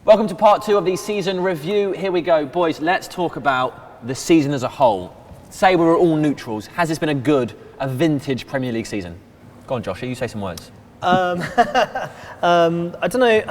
Welcome to part 2 of the season review. Here we go, boys. Let's talk about the season as a whole. Say we were all neutrals. Has this been a vintage Premier League season? Go on, Josh. You say some words. I don't know.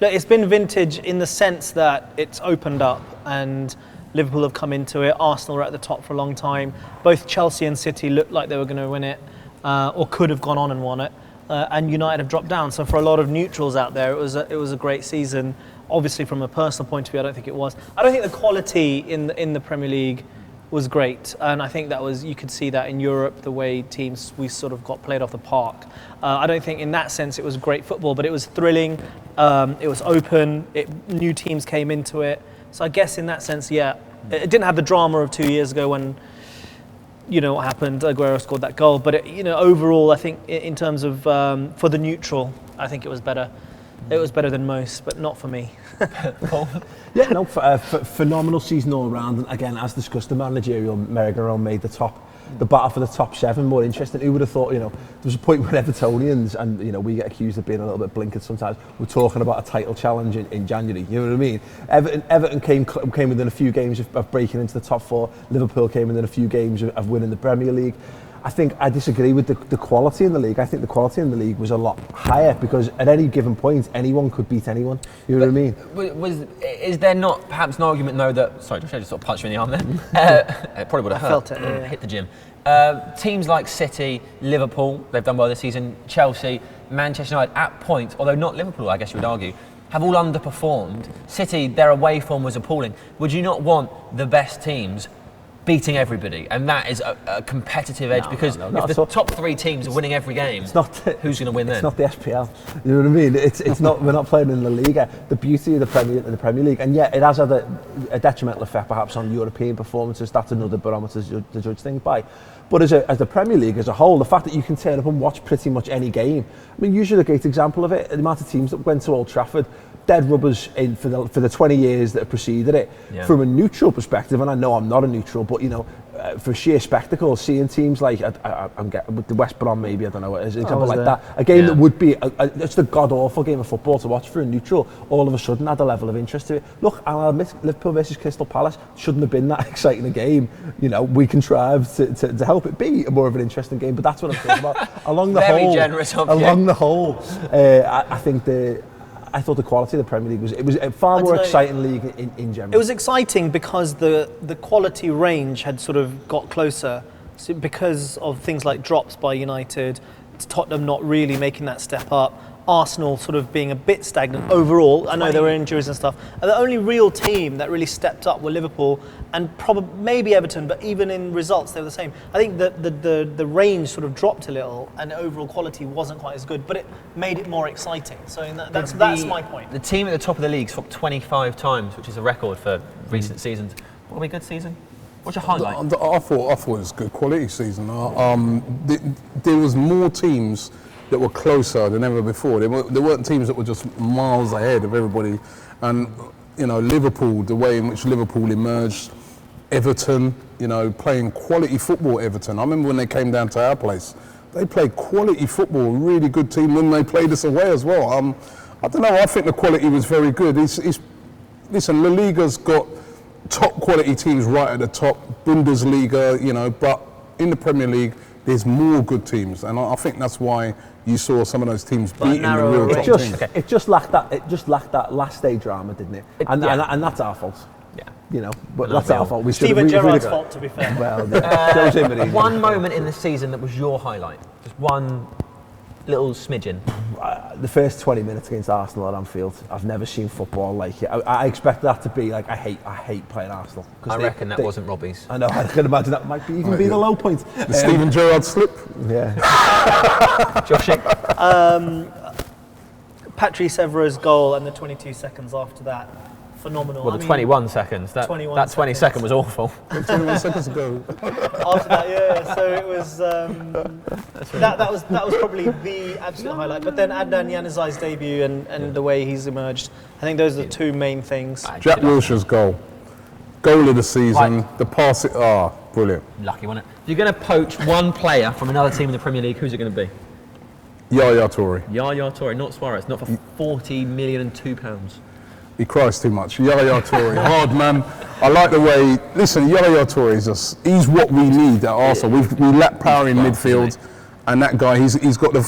Look, it's been vintage in the sense that it's opened up and Liverpool have come into it. Arsenal were at the top for a long time. Both Chelsea and City looked like they were going to win it, or could have gone on and won it. And United have dropped down. So for a lot of neutrals out there, it was a great season. Obviously, from a personal point of view, I don't think it was. I don't think the quality in the Premier League was great, and I think you could see that in Europe, the way we sort of got played off the park. I don't think in that sense it was great football, but it was thrilling. It was open. New teams came into it. So I guess in that sense, yeah, it didn't have the drama of 2 years ago when, you know, what happened. Aguero scored that goal, but overall, I think in terms of for the neutral, I think it was better. It was better than most, but not for me. Yeah, no, phenomenal season all around. And again, as discussed, the managerial merry-go-round made the battle for the top 7 more interesting. Who would have thought, there was a point where Evertonians, and we get accused of being a little bit blinkered sometimes, we're talking about a title challenge in January, you know what I mean? Everton came within a few games of breaking into the top 4. Liverpool came within a few games of winning the Premier League. I think I disagree with the quality in the league. I think the quality in the league was a lot higher because at any given point, anyone could beat anyone. You know what I mean? Is there not perhaps an argument, though, that... Sorry, Josh, I just sort of punched you in the arm there. It probably would have hurt. Felt it, yeah. Hit the gym. Teams like City, Liverpool, they've done well this season, Chelsea, Manchester United, at points, although not Liverpool, I guess you would argue, have all underperformed. City, their away form was appalling. Would you not want the best teams beating everybody, and that is a competitive edge? Because if the top 3 teams are winning every game, who's going to win then? It's not the SPL. You know what I mean? It's not. We're not playing in the Liga. The beauty of the Premier League, and yet it has had a detrimental effect perhaps on European performances. That's another barometer to judge things by. But as the Premier League as a whole, the fact that you can turn up and watch pretty much any game. I mean, usually a great example of it, the amount of teams that went to Old Trafford, dead rubbers in for the 20 years that have preceded it. Yeah. From a neutral perspective, and I know I'm not a neutral, but for sheer spectacle, seeing teams like I'm getting with the West Brom, maybe, I don't know, as an example like that, a game that would be just a god awful game of football to watch for a neutral, all of a sudden had a level of interest to it. Look, I'll admit, Liverpool versus Crystal Palace shouldn't have been that exciting a game. We contrived to help it be more of an interesting game, but that's what I'm talking about. Along the Very whole, generous of along the whole, I thought the quality of the Premier League was a far more exciting league in general. It was exciting because the quality range had sort of got closer, because of things like drops by United, Tottenham not really making that step up, Arsenal sort of being a bit stagnant overall. I know there were injuries and stuff. And the only real team that really stepped up were Liverpool and probably maybe Everton, but even in results they were the same. I think that the range sort of dropped a little and the overall quality wasn't quite as good, but it made it more exciting. So that's my point. The team at the top of the league swapped 25 times, which is a record for recent seasons. What a good season. What's your highlight? I thought it was a good quality season. There was more teams that were closer than ever before. There weren't teams that were just miles ahead of everybody. And, Liverpool, the way in which Liverpool emerged, Everton, playing quality football, Everton. I remember when they came down to our place, they played quality football, really good team when they played us away as well. I don't know, I think the quality was very good. Listen, La Liga's got top quality teams right at the top, Bundesliga, but in the Premier League, there's more good teams, and I think that's why you saw some of those teams beating the real top teams. It just lacked that last day drama, didn't it? And that's our fault. Yeah. But that's our fault. Steven Gerrard's fault, to be fair. Well, yeah. One moment in the season that was your highlight, just one little smidgen. The first 20 minutes against Arsenal at Anfield, I've never seen football like it. I expect that to be like, I hate playing Arsenal. I reckon that wasn't Robbie's. I know, I can imagine that might be the low point. The Steven Gerrard slip? Yeah. Joshie? Patrice Evra's goal and the 22 seconds after that, phenomenal. Well, 21 seconds. That 20 second was awful. 21 seconds ago. After that, yeah. So it was that was probably the absolute highlight. But then Adnan Januzaj's debut and the way he's emerged, I think those are the two main things. Jack Wilshere's goal of the season. The pass, brilliant. Lucky, wasn't it? If you're going to poach one player from another team in the Premier League, who's it going to be? Yaya Toure. Yaya Toure, not Suarez, not for £40 million and £2. He cries too much. Yaya Toure, hard man. I like the way. Listen, Yaya Toure is he's what we need at Arsenal. We lack power in midfield, and that guy, he's got the.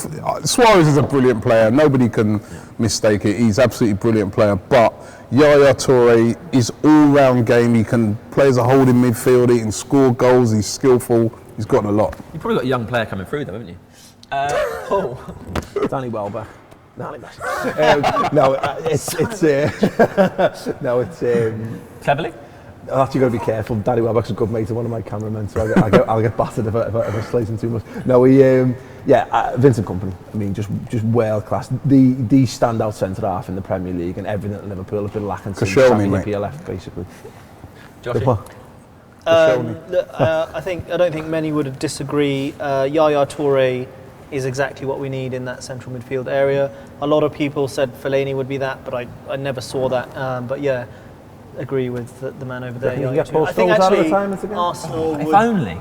Suarez is a brilliant player. Nobody can mistake it. He's absolutely brilliant player. But Yaya Toure is all-round game. He can play as a holding midfielder. He can score goals. He's skillful. He's got a lot. You've probably got a young player coming through, though, haven't you? Paul. Danny Welbeck. No, it's Cleverly? I've actually got to be careful. Danny Welbeck's a good mate of one of my cameramen, so I'll get battered if I slate him too much. No, Vincent Kompany. I mean, just world class. The standout centre half in the Premier League, and everything that Liverpool have been lacking since PLF, basically. Joshie? I don't think many would disagree. Yaya Toure is exactly what we need in that central midfield area. A lot of people said Fellaini would be that, but I never saw that. But yeah, agree with the man over there. You get Paul Scholes out of retirement again? Arsenal If would, only.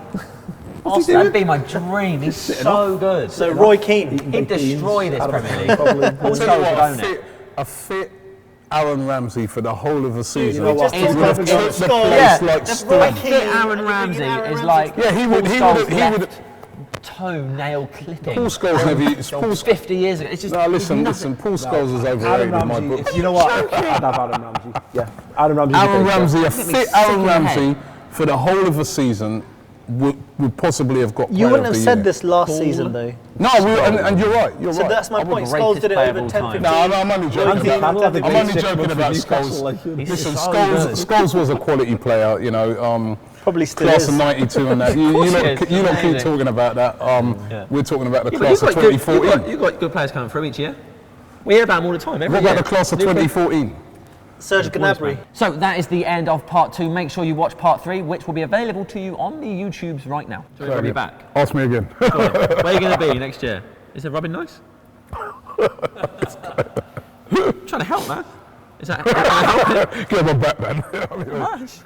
That'd be my dream. He's so good. So Roy Keane. He'd destroy this Premier League. I'll tell you what, a fit Aaron Ramsey for the whole of the season. You know what? He's Paul good. Scholes. Roy Keane, Aaron Ramsey is like. Yeah, he would. Toenail clipping. Paul Scholes never. 50 years ago. It's just. No, listen. Paul Scholes is overrated in my book. You know what? I'd have Aaron Ramsey. Yeah, Aaron Ramsey. A fit Aaron Ramsey for the whole of the season would possibly have got. You wouldn't have said this last season, though. No, and you're right. You're So right. that's my point. Scholes did it over 10-15. No, I'm only joking. I'm only joking about Scholes. Listen, Scholes was a quality player. You know. Probably still class is. of 92 and that. You don't keep talking about that. We're talking about the class of 2014. You've got good players coming through each year. We hear about them all the time. What about the class of 2014? Serge Gnabry. So that is the end of part 2. Make sure you watch part 3, which will be available to you on the YouTubes right now. So we'll be back. Ask me again. Where are you going to be next year? Is it Robin Nice? Trying to help, man. Is that help? Get my back, man. Nice.